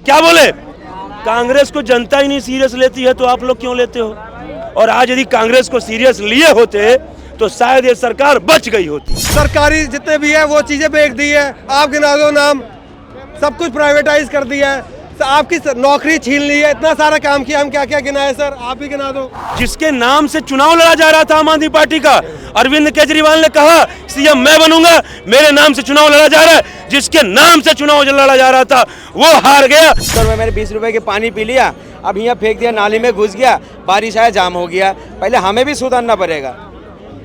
क्या बोले, कांग्रेस को जनता ही नहीं सीरियस लेती है तो आप लोग क्यों लेते हो? और आज यदि कांग्रेस को सीरियस लिए होते तो शायद ये सरकार बच गई होती। सरकारी जितने भी है वो चीजें बेच दी है, आप गिना दो नाम, सब कुछ प्राइवेटाइज कर दिया है, आपकी नौकरी छीन ली है, इतना सारा काम किया, हम क्या क्या गिनाए सर, आप ही गिना दो। जिसके नाम से चुनाव लड़ा जा रहा था आम आदमी पार्टी का, अरविंद केजरीवाल ने कहा सीएम मैं बनूंगा, मेरे नाम से चुनाव लड़ा जा रहा है, जिसके नाम से चुनाव लड़ा जा रहा था वो हार गया। सर मैं मेरे 20 रुपए के पानी पी लिया, अब यहाँ फेंक दिया, नाली में घुस गया, बारिश आया जाम हो गया, पहले हमें भी सुधरना पड़ेगा।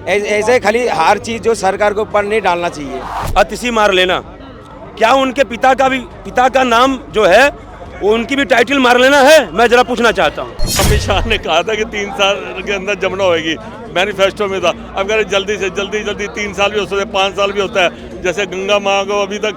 ऐसे खाली हर चीज जो सरकार को ऊपर नहीं डालना चाहिए। अतिशी मार लेना, क्या उनके पिता का नाम जो है वो उनकी भी टाइटल मार लेना है? मैं जरा पूछना चाहता हूँ। अमित शाह ने कहा था कि 3 साल के अंदर जमुना होगी, मैनिफेस्टो में था। अब कह जल्दी से जल्दी 3 साल भी हो सकते, 5 साल भी होता है। जैसे गंगा माँ को अभी तक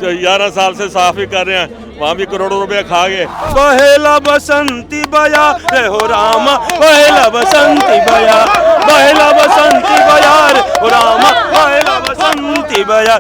11 साल से साफ ही कर रहे हैं, वहाँ भी करोड़ों रुपए खा गए। पहला बसंती बया रे हो रामा, पहला बसंती बया, पहला बसंती बया रे हो रामा, पहला बसंती बया।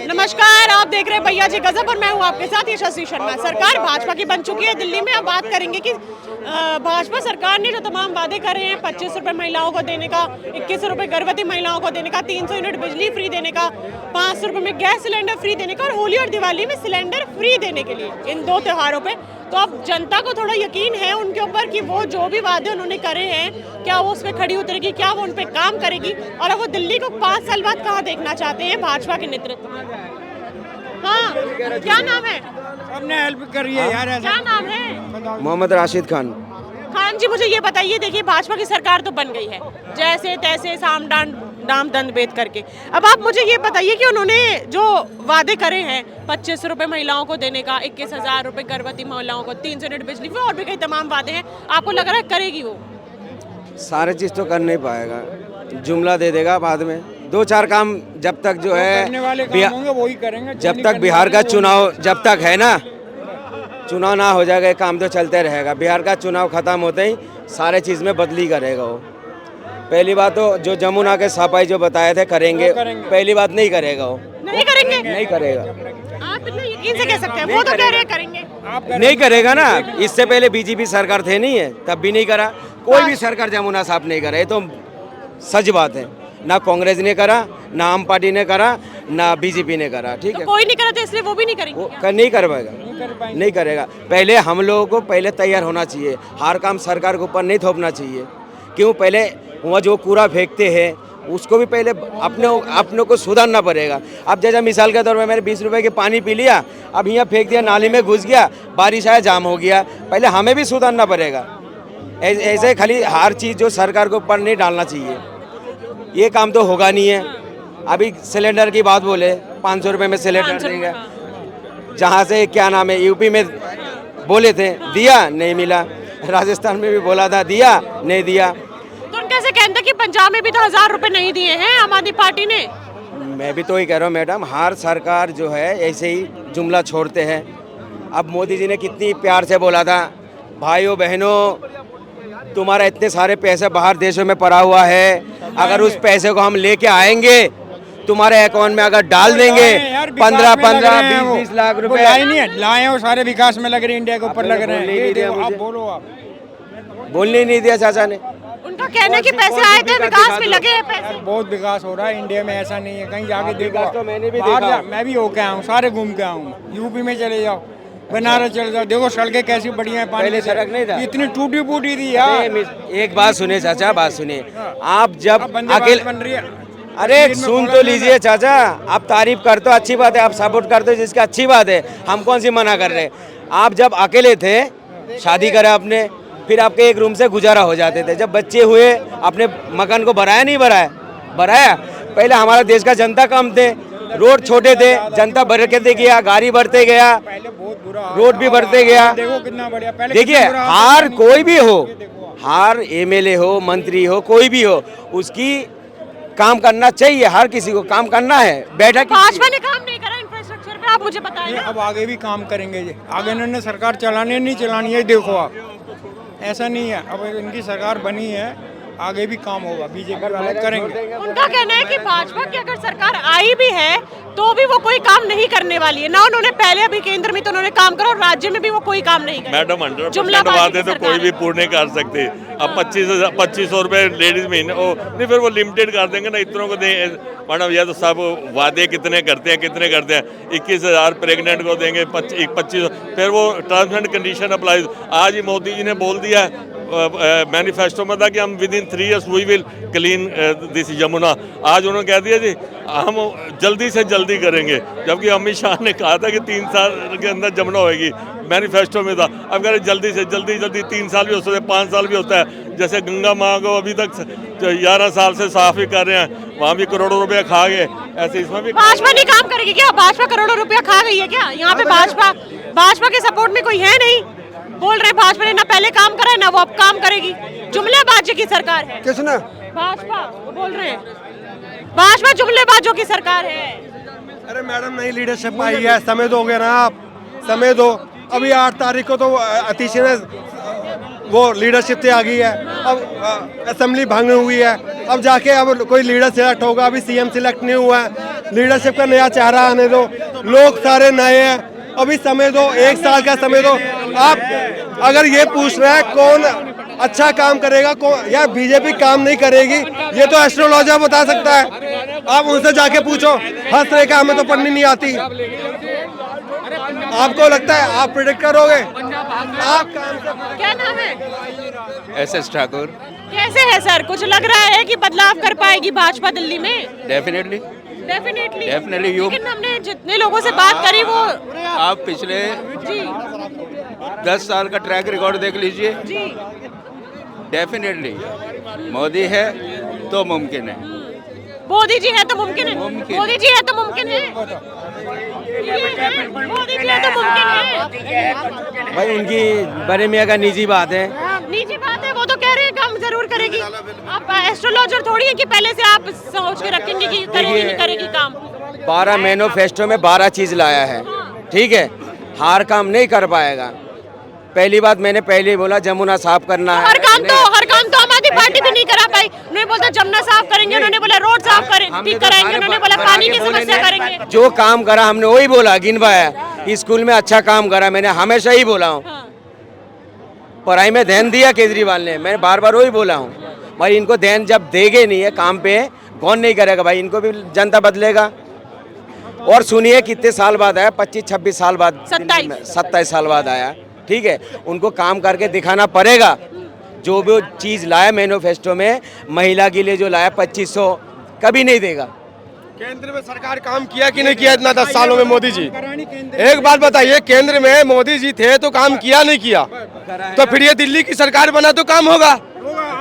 नमस्कार, आप देख रहे हैं भैया जी गजब और मैं हूं आपके साथ यशस्वी शर्मा। सरकार भाजपा की बन चुकी है दिल्ली में। अब बात करेंगे कि भाजपा सरकार ने जो तमाम वादे करे हैं, 25 रुपए महिलाओं को देने का, 21 रुपए गर्भवती महिलाओं को देने का, 300 यूनिट बिजली फ्री देने का, 500 रुपए में गैस सिलेंडर फ्री देने का और होली और दिवाली में सिलेंडर फ्री देने के लिए, इन 2 त्योहारों पे। तो अब जनता को थोड़ा यकीन है उनके ऊपर कि वो जो भी वादे उन्होंने करे हैं, क्या वो उस पर खड़ी उतरेगी, क्या वो उन पर काम करेगी, और अब वो दिल्ली को 5 साल बाद कहाँ देखना चाहते हैं भाजपा के नेतृत्व में। हाँ, क्या नाम है? सबने हेल्प करी है यार। क्या नाम है? मोहम्मद राशिद खान। खान जी, मुझे ये बताइए, देखिए भाजपा की सरकार तो बन गई है, जैसे तैसे साम दाम दंड भेद करके। अब आप मुझे ये बताइए कि उन्होंने जो वादे करे हैं, 25 रुपए महिलाओं को देने का, 21,000 रुपए गर्भवती महिलाओं को, 300 यूनिट बिजली, और भी कई तमाम वादे हैं, आपको लग रहा है करेगी वो? सारे चीज तो कर नहीं पाएगा, जुमला दे देगा बाद में। 2-4 काम जब तक जो है वही करेंगे, जब तक बिहार का चुनाव जब तक है ना, चुनाव ना हो जाएगा, काम तो चलते रहेगा। बिहार का चुनाव खत्म होते ही सारे चीज में बदली करेगा वो। पहली बात तो जो जमुना के सफाई जो बताए थे करेंगे, पहली बात नहीं करेगा वो। नहीं करेंगे? नहीं करेगा। आप इतने यकीन से कह सकते हैं? वो तो कह रहे हैं करेंगे। नहीं करेगा ना, इससे पहले बीजेपी सरकार थे नहीं है, तब भी नहीं करा। कोई भी सरकार जमुना साफ नहीं करे, तो सच बात है। ना कांग्रेस ने करा, ना आम पार्टी ने करा, ना बीजेपी ने करा। ठीक है, कोई नहीं करा तो इसलिए वो भी नहीं करेंगे क्या? नहीं करवाएगा, नहीं करेगा। पहले हम लोगों को पहले तैयार होना चाहिए, हर काम सरकार के ऊपर नहीं थोपना चाहिए। क्यों? पहले वहाँ जो कूड़ा फेंकते हैं उसको भी पहले अपने को सुधारना पड़ेगा। अब जैसा मिसाल के तौर पर मैंने 20 रुपए के पानी पी लिया, अब यहाँ फेंक दिया, नाली में घुस गया, बारिश आया जाम हो गया, पहले हमें भी सुधारना पड़ेगा। ऐसे खाली हर चीज़ जो सरकार के ऊपर नहीं डालना चाहिए, ये काम तो होगा नहीं है। अभी सिलेंडर की बात बोले, 500 रुपये में सिलेंडर देंगे, जहाँ से क्या नाम है यूपी में बोले थे दिया, नहीं मिला। राजस्थान में भी बोला था दिया, नहीं दिया। तो उनके ऐसे कहते हैं कि पंजाब में भी तो 1000 रुपए नहीं दिए हैं आम आदमी पार्टी ने। मैं भी तो ही कह रहा हूँ मैडम, हर सरकार जो है ऐसे ही जुमला छोड़ते हैं। अब मोदी जी ने कितनी प्यार से बोला था, भाइयों बहनों तुम्हारा इतने सारे पैसे बाहर देशों में पड़ा हुआ है, अगर उस पैसे को हम लेके आएंगे तुम्हारे अकाउंट में अगर डाल देंगे 15, 20 लाख रुपए लाए हैं, वो सारे विकास में लग रहे हैं, इंडिया के ऊपर लग रहे हैं। आप बोलो, आप बोलने नहीं दिया चाचा ने। उनका कहना है कि पैसे आए थे, विकास में लगे हैं पैसे। बहुत विकास हो रहा है इंडिया में, ऐसा नहीं है। कहीं जाके देखो, तो मैंने भी देखा, मैं भी होके आया हूँ, सारे घूम के आया हूँ। यूपी में चले जाओ, बनारस चले जाओ, देखो सड़कें कैसी बढ़िया है। पहले सड़क नहीं था, इतनी टूटी फूटी थी यार। एक बात सुनिए चाचा, बात सुनिए। आप जब अकेले बन रही है, अरे सुन तो लीजिए चाचा, आप तारीफ करते हो अच्छी बात है, आप सपोर्ट करते हो जिसकी अच्छी बात है, हम कौन सी मना कर रहे हैं। आप जब अकेले थे, शादी करा आपने, फिर आपके एक रूम से गुजारा हो जाते थे। जब बच्चे हुए, अपने मकान को भराया नहीं भराया। पहले हमारा देश का जनता कम थे, रोड छोटे थे, जनता बढ़ते गया, गाड़ी बढ़ते गया, रोड भी बढ़ते गया। देखो कितना बढ़िया। देखिए हार कोई भी हो, हार एमएलए हो, मंत्री हो, कोई भी हो, उसकी काम करना चाहिए, हर किसी को काम करना है। बैठक भाजपा ने काम नहीं करा इंफ्रास्ट्रक्चर पे, आप मुझे बताएं। अब आगे भी काम करेंगे जी, आगे इन्होंने सरकार चलानी है नहीं चलानी है, देखो आप, ऐसा नहीं है। अब इनकी सरकार बनी है, आगे भी काम होगा, बीजेपी वाले करेंगे। उनका कहना है कि भाजपा की अगर सरकार आई भी है तो भी वो कोई काम नहीं करने वाली है ना। उन्होंने पहले अभी केंद्र में तो उन्होंने काम करा और राज्य में भी वो कोई काम नहीं करें। मैडम 100% वादे तो कोई भी पूर्ण नहीं कर सकते। अब 2500 रुपए लेडीज महीने नहीं, फिर वो लिमिटेड कर देंगे ना, इतनों को दें। मैडम ये तो सब वादे कितने करते हैं 21,000 प्रेग्नेंट को देंगे, 25, फिर वो टर्म्स एंड कंडीशन अप्लाई। आज ही मोदी जी ने बोल दिया मैनिफेस्टो में था कि हम within 3 years we will clean this Yamuna. आज उन्होंने कह दिया जी हम जल्दी से जल्दी करेंगे, जबकि अमित शाह ने कहा था कि 3 साल के अंदर जमुना होएगी, मैनिफेस्टो में था। अब कह रहे जल्दी से जल्दी 3 साल भी हो सकते हैं, 5 साल भी होता है। जैसे गंगा माँ को अभी तक 11 साल से साफ ही कर रहे हैं, वहाँ भी करोड़ों रुपया खा गए, ऐसे इसमें भी भाजपा नहीं काम करेगी क्या? भाजपा करोड़ों रुपया खा गई है क्या? यहाँ पे भाजपा के सपोर्ट में कोई है नहीं। बोल रहे भाजपा ने ना पहले काम करा है ना वो अब काम करेगी। जुमलेबाजी की सरकार है। किसने? भाजपा बोल रहे हैं भाजपा जुमलेबाजों की सरकार है। अरे मैडम नई लीडरशिप आई है, समय दोगे ना आप, समय दो। अभी 8 तारीख को तो अतीश ने वो लीडरशिप से आ गई है, अब असेंबली भंग हुई है, अब जाके अब कोई लीडर सिलेक्ट होगा। अभी सीएम सिलेक्ट नहीं हुआ है, लीडरशिप का नया चेहरा आने दो, लोग सारे नए हैं, अभी समय दो, 1 साल का समय दो। आप अगर ये पूछ रहे हैं कौन अच्छा काम करेगा, कौन या बीजेपी काम नहीं करेगी, ये तो एस्ट्रोलॉजर बता सकता है। आप उनसे जाके पूछो, हंस रेखा हमें तो पढ़नी नहीं आती। आपको लगता है आप प्रिडिक्ट करोगे? आप काम से क्या नाम है? SS ठाकुर। कैसे है सर? कुछ लग रहा है कि बदलाव कर पाएगी भाजपा दिल्ली में? Definitely you. लेकिन हमने जितने लोगों से बात करी वो आप पिछले जी 10 साल का ट्रैक रिकॉर्ड देख लीजिए। जी डेफिनेटली मोदी है तो मुमकिन है। मोदी जी है तो मुमकिन है। मुमकिन। मोदी जी है तो मुमकिन है। मोदी जी है तो मुमकिन है। भाई उनकी बड़े मियाँ का निजी बात है। निजी बात है, वो तो कह रहे हैं काम जरूर करेगी। आप एस्ट्रोलॉजर थोड़ी है कि पहले से आप सोच के रखेंगे कि करेगी नहीं करेगी काम। 12 मैनिफेस्टो में 12 चीज लाया है, ठीक है। हर काम नहीं कर पाएगा। पहली बात मैंने पहले ही बोला, जमुना साफ करना है। हर काम तो आम आदमी पार्टी भी नहीं करा पाई। उन्होंने बोला जमुना साफ करेंगे, उन्होंने बोला रोड साफ ठीक कराएंगे, उन्होंने बोला पानी की समस्या करेंगे। जो काम करा हमने वही बोला, गिनवाया। स्कूल में अच्छा काम करा, मैंने हमेशा ही बोला हूँ। पढ़ाई में ध्यान दिया केजरीवाल ने, मैं बार बार वही बोला हूँ। भाई इनको ध्यान जब देंगे नहीं है काम पे, कौन नहीं करेगा भाई? इनको भी जनता बदलेगा। और सुनिए कितने साल बाद आया, 25-26 साल बाद, 27 साल बाद आया, ठीक है। उनको काम करके दिखाना पड़ेगा। जो भी चीज़ लाया मैनिफेस्टो में, महिला के लिए जो लाया 2500, कभी नहीं देगा। केंद्र में सरकार काम किया कि नहीं किया इतना 10 सालों में मोदी जी? एक बात बताइए, केंद्र में मोदी जी थे तो काम किया नहीं किया? तो फिर ये दिल्ली की सरकार बना तो काम होगा।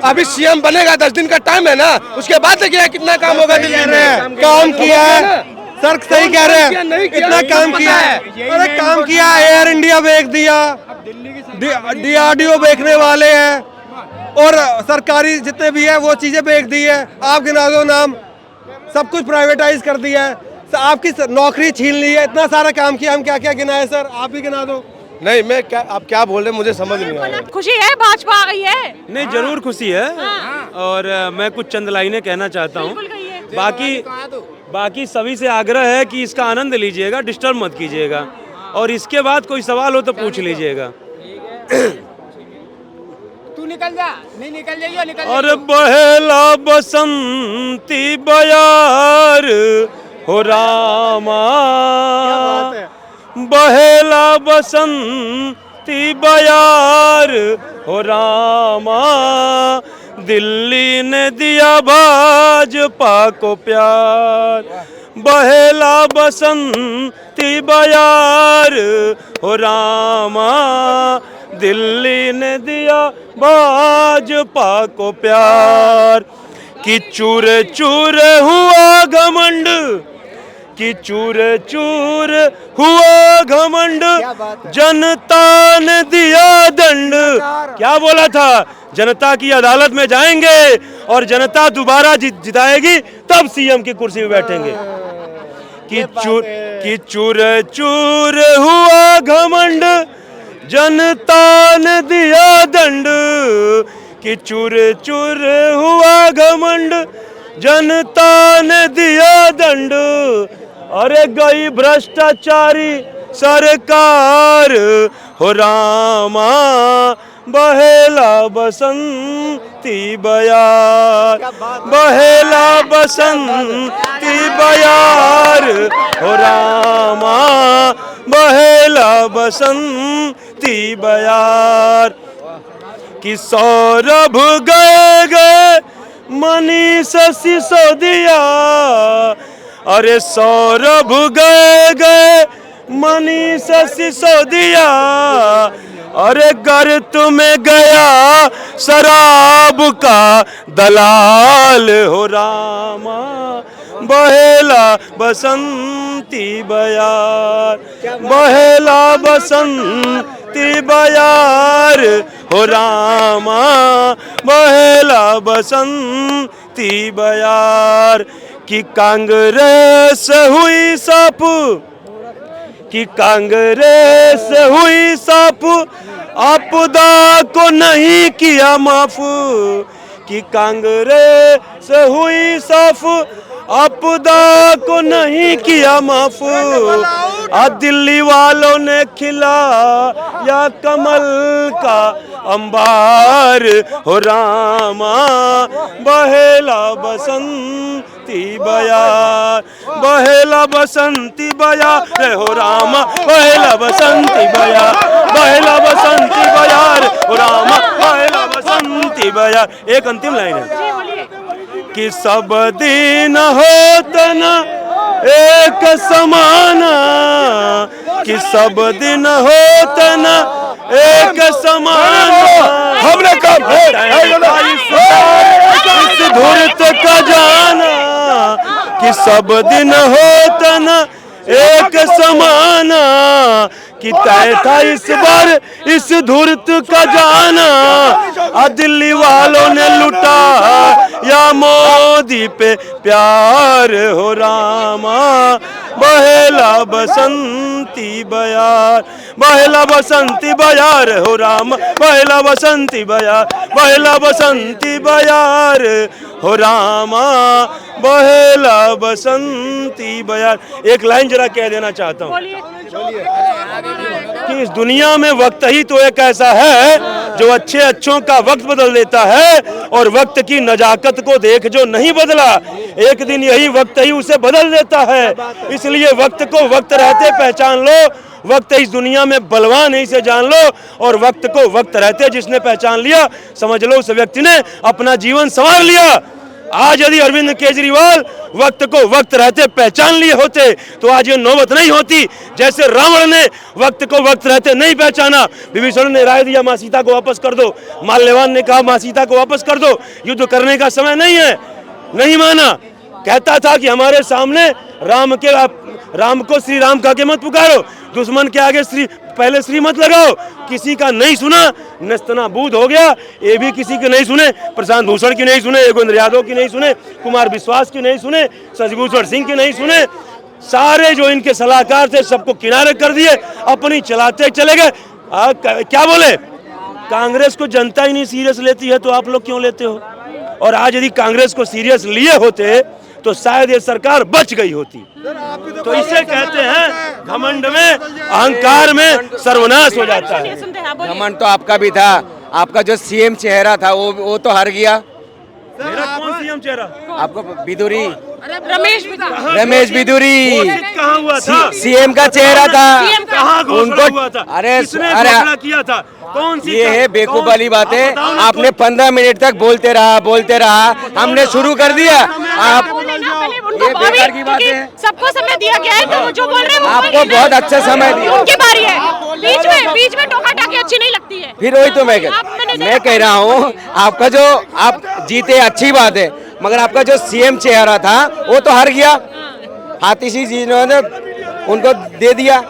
अभी सीएम बनेगा, 10 दिन का टाइम है ना, उसके बाद देखिए कितना काम होगा दिल्ली में। काम किया है सर, सही कह रहे हैं, कितना काम किया है। अरे काम किया, एयर इंडिया बेच दिया, DRDO बेचने वाले हैं, और सरकारी जितने भी है वो चीजें बेच दी है। आप गिना दो नाम, सब कुछ प्राइवेटाइज कर दिया है, आपकी नौकरी छीन ली है, इतना सारा काम किया। हम क्या क्या गिनाए सर, आप ही गिना दो। नहीं मैं क्या, आप क्या बोल रहे हैं मुझे समझ नहीं आ रहा। खुशी है भाजपा आ गई है? नहीं, जरूर खुशी है। और मैं कुछ चंद लाइनें कहना चाहता हूँ। बाकी सभी से आग्रह है कि इसका आनंद लीजिएगा, डिस्टर्ब मत कीजिएगा, और इसके बाद कोई सवाल हो तो पूछ लीजिएगा। तू निकल जा, नहीं निकल जाइए, निकल। और बहेला बसंती बयार हो रामा, बहेला बसंती बयार हो रामा, दिल्ली ने दिया भाजपा को प्यार। बहेला बसंती बयार हो रामा, दिल्ली ने दिया भाजपा को प्यार। कि चूर चूर हुआ घमंड, कि चूर चूर हुआ घमंड, जनता ने दिया दंड। क्या बोला था? जनता की अदालत में जाएंगे और जनता दोबारा जिताएगी, तब सीएम की कुर्सी पे बैठेंगे। कि चूर चूर हुआ घमंड, जनता ने दिया दंड, कि चूर चूर हुआ घमंड, जनता ने दिया दंड, अरे गई भ्रष्टाचारी सरकार हो रामा, बहेला बसंती बयार, बहेला बसंती बयार हो रामा, बहेला बसंती बयार। कि सौरभ गए गए मनीष सिसोदिया, अरे सौरभ गए गए मनीष सिसोदिया, अरे गर्त में गया शराब का दलाल हो रामा, बहेला बसंती बयार, बहेला बसंती बयार हो रामा, बहेला बसंती बयार। कि कांग्रेस हुई साप, कि कांग्रेस हुई साफ, आपदा को नहीं किया माफ, कि कांग्रेस हुई साफ, आपदा को नहीं किया माफ, दिल्ली वालों ने खिला या कमल का अंबार हो रामा, बहेला बसंती बयार, बहेला बसंती बयार हो रामा, बहेला बसंती बयार, बहेला बसंती बयार हो रामा, बहेला बसंती बयार। एक अंतिम लाइन है कि सब दिन होता न एक समाना, कि सब दिन होता न एक समान, हमने कब इस धुरत का जाना, कि सब दिन होता न एक समाना, कि तय था इस बार इस धुरत का जाना, दिल्ली वालों ने लुटा या मोदी पे प्यार हो रामा, बहेला बसंती बयार, बहेला बसंती बयार हो रामा, बहेला बसंती बयार, बहेला बसंती बयार हो रामा, बहेला बसंती बयार। एक लाइन जरा कह देना चाहता हूँ कि इस दुनिया में वक्त ही तो एक ऐसा है जो अच्छे अच्छों का वक्त बदल देता है, और वक्त की नजाकत को देख जो नहीं बदला, एक दिन यही वक्त ही उसे बदल देता है। इसलिए वक्त को वक्त रहते पहचान लो, वक्त इस दुनिया में बलवान है, इसे जान लो, और वक्त को वक्त रहते जिसने पहचान लिया, समझ लो उस व्यक्ति ने अपना जीवन संवार लिया। आज यदि अरविंद केजरीवाल वक्त को वक्त रहते पहचान लिए होते तो आज ये नौबत नहीं होती। जैसे रावण ने वक्त को वक्त रहते नहीं पहचाना, विभीषण ने राय दिया मां सीता को वापस कर दो, माल्यवान ने कहा मां सीता को वापस कर दो, युद्ध करने का समय नहीं है, नहीं माना। कहता था कि हमारे सामने राम को श्री राम कह के मत पुकारो, दुश्मन के आगे पहले श्री मत लगाओ। किसी का नहीं सुना, नस्तनाबूद हो गया। ये भी किसी के नहीं सुने, प्रशांत भूषण की नहीं सुने, योगेंद्र यादव की नहीं सुने, कुमार विश्वास की नहीं सुने, शशिभूषण सिंह की नहीं सुने। सारे जो इनके सलाहकार थे सबको किनारे कर दिए, अपनी चलाते चले गए। क्या बोले, कांग्रेस को जनता ही नहीं सीरियस लेती है तो आप लोग क्यों लेते हो? और आज यदि कांग्रेस को सीरियस लिए होते तो शायद ये सरकार बच गई होती। तो इसे कहते हैं घमंड में, अहंकार में सर्वनाश हो जाता है। घमंड तो आपका भी था, आपका जो सीएम चेहरा था वो तो हार गया। मेरा कौन सीएम चेहरा? आपको बिदुरी, रमेश बिदुरी कहाँ हुआ था? सीएम का चेहरा था, कहाँ घोषणा हुआ था? अरे किया था? कौन सी? ये है बेवकूफ वाली बातें। आपने 15 मिनट तक बोलते रहा, हमने शुरू कर दिया। आप ये बेकार की बात है, सबको समय दिया गया है, तो जो बोल रहे हैं आपको बहुत अच्छा समय दिया, उनकी बारी है। बीच में टोका टाकी अच्छी नहीं लगती है। फिर वही तो मैं कह रहा हूँ, आपका जो आप जीते अच्छी बात है, मगर आपका जो सीएम चेहरा था वो तो हार गया। हाथी सिंह जी ने उनको दे दिया।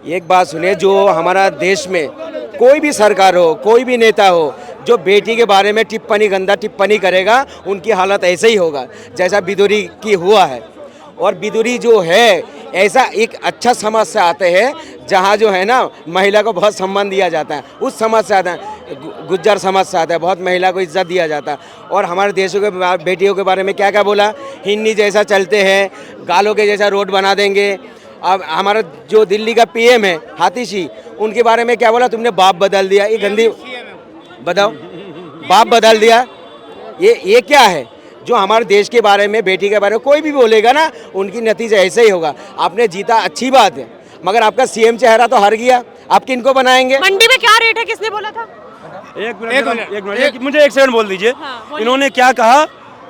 एक बात सुनिए, जो हमारा देश में कोई भी सरकार हो, कोई भी नेता हो, जो बेटी के बारे में गंदा टिप्पणी करेगा, उनकी हालत ऐसे ही होगा जैसा बिदुरी की हुआ है। और बिदुरी जो है ऐसा एक अच्छा समाज से आते हैं जहाँ जो है ना महिला को बहुत सम्मान दिया जाता है, उस समाज से आते हैं। गुज्जर समाज से आता है, बहुत महिला को इज्जत दिया जाता है। और हमारे देशों के बेटियों के बारे में क्या क्या बोला, हिन्नी जैसा चलते हैं, गालों के जैसा रोड बना देंगे। अब हमारा जो दिल्ली का पीएम है हाथीशी, उनके बारे में क्या बोला, तुमने बाप बदल दिया। ये गंदी, बताओ, बाप बदल दिया, ये क्या है? जो हमारे देश के बारे में, बेटी के बारे में कोई भी बोलेगा ना, उनकी नतीजा ऐसे ही होगा। आपने जीता, अच्छी बात है, मगर आपका सीएम चेहरा तो हार गया, आप किनको बनाएंगे? मंडी में क्या रेट है, किसने बोला था? एक मिनट, मुझे एक सेकंड बोल दीजिए। इन्होंने क्या कहा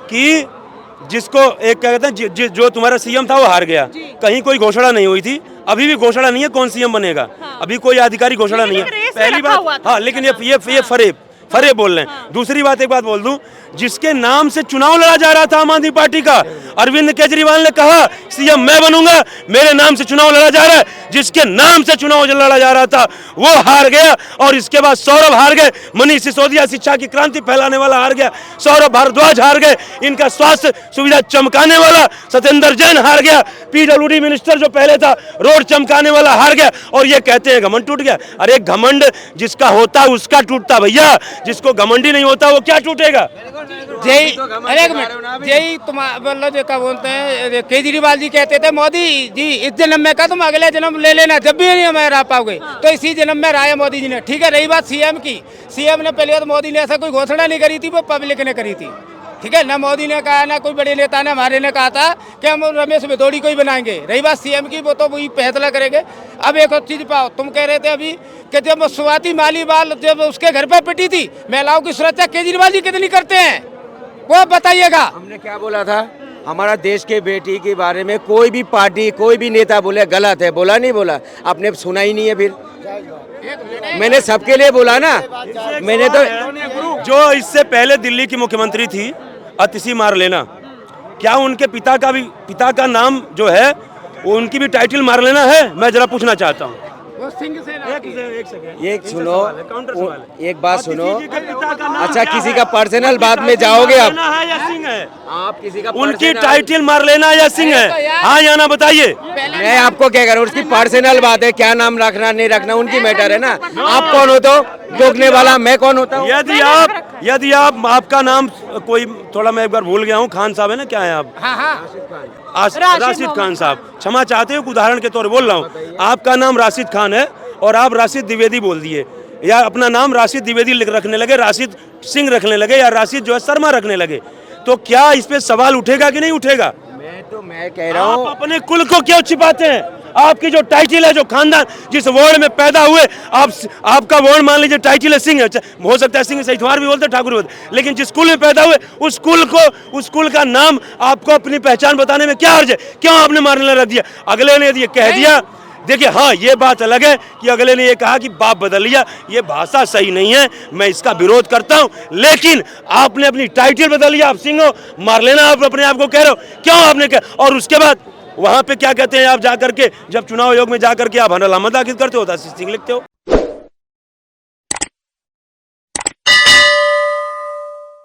कि जिसको एक क्या कहते हैं, जो तुम्हारा सीएम था वो हार गया, कहीं कोई घोषणा नहीं हुई थी, अभी भी घोषणा नहीं है कौन सीएम बनेगा, अभी कोई आधिकारिक घोषणा नहीं है। पहली बात, हाँ, लेकिन ये फरेब बोल रहे हैं। दूसरी बात, एक बात बोल दूं, जिसके नाम से चुनाव लड़ा जा रहा था आम आदमी पार्टी का, अरविंद केजरीवाल ने कहा सीएम मैं बनूंगा, मेरे नाम से चुनाव लड़ा जा रहा है, जिसके नाम से चुनाव लड़ा जा रहा था वो हार गया। और इसके बाद सौरभ हार गए, मनीष सिसोदिया शिक्षा की क्रांति फैलाने वाला हार गया, सौरभ भारद्वाज हार गए, इनका स्वास्थ्य सुविधा चमकाने वाला सत्येंद्र जैन हार गया, पीडब्ल्यूडी मिनिस्टर जो पहले था रोड चमकाने वाला हार गया। और ये कहते हैं घमंड टूट गया। अरे घमंड जिसका होता है उसका टूटता भैया, जिसको घमंडी नहीं होता वो क्या टूटेगा? जय, अरे एक मिनट, जय मतलब जो क्या बोलते हैं, केजरीवाल जी कहते थे मोदी जी इस जन्म में का तुम अगले जन्म ले लेना, जब भी नहीं हमें रह पाओगे, तो इसी जन्म में रहा है मोदी जी ने। ठीक है, रही बात सीएम की, सीएम ने पहले तो मोदी ने ऐसा कोई घोषणा नहीं करी थी, वो पब्लिक ने करी थी। ठीक है ना, मोदी ने कहा ना, कोई बड़े नेता ने हमारे ने कहा था कि हम रमेश भदौड़ी को ही बनाएंगे। रही बात सीएम की, वो तो वही फैसला करेंगे। अब एक और चीज पाओ, तुम कह रहे थे अभी कि जब स्वाति मालीवाल जब उसके घर पे पिटी थी, महिलाओं की सुरक्षा केजरीवाल जी कितनी करते हैं, वो बताइएगा। हमने क्या बोला था, हमारा देश के बेटी के बारे में कोई भी पार्टी, कोई भी नेता बोले गलत है, बोला नहीं बोला? आपने सुना ही नहीं है। फिर मैंने सबके लिए बोला ना, मैंने तो जो इससे पहले दिल्ली की मुख्यमंत्री थी अतिशी मारलेना, क्या उनके पिता का नाम जो है वो उनकी भी टाइटल मारलेना है? मैं जरा पूछना चाहता हूँ। एक सुनो, एक बात सुनो। अच्छा, किसी का पर्सनल बात में जाओगे आप? आप किसी का उनकी टाइटल मारलेना या सिंह है? हाँ या ना बताइए। मैं आपको क्या करूँ, उसकी पर्सनल बात है, क्या नाम रखना नहीं रखना उनकी मैटर है ना। आप कौन हो तो टोकने वाला, मैं कौन होता हूँ? यदि आप आपका नाम कोई, थोड़ा मैं एक बार भूल गया हूँ, खान साहब है ना, क्या है आप? राशिद खान साहब, क्षमा चाहते हो, उदाहरण के तौर पर बोल रहा हूँ, आपका नाम राशिद खान है और आप राशिद द्विवेदी बोल दिए, या अपना नाम राशिद द्विवेदी रखने लगे, राशिद सिंह रखने लगे, या राशिद जो है शर्मा रखने लगे, तो क्या इस पे सवाल उठेगा कि नहीं उठेगा? मैं कह रहा हूँ, आप अपने कुल को क्यों छिपाते हैं? आपकी जो टाइटल है, जो खानदान जिस वार्ड में पैदा हुए, आपका वार्ड मान लीजिए टाइटल है सिंह है, हो सकता है सिंह से इतवार भी बोलते, ठाकुर भी बोलते, लेकिन जिस कुल में पैदा हुए उस कुल का नाम आपको अपनी पहचान बताने में क्या हर्ज है? क्यों आपने मारने रख दिया? अगले ने ये कह दिया, देखिए, हाँ, ये बात अलग है कि अगले ने ये कहा कि बाप बदल लिया, ये भाषा सही नहीं है, मैं इसका विरोध करता हूं, लेकिन आपने अपनी टाइटल बदल लिया, आप सिंह हो, मार लेना आप अपने आप को कह रहे हो, क्यों आपने कहा? और उसके बाद वहां पे क्या कहते हैं, आप जाकर के जब चुनाव आयोग में जाकर के आप हनल अहमद दाखिल करते हो, सिंह लिखते हो।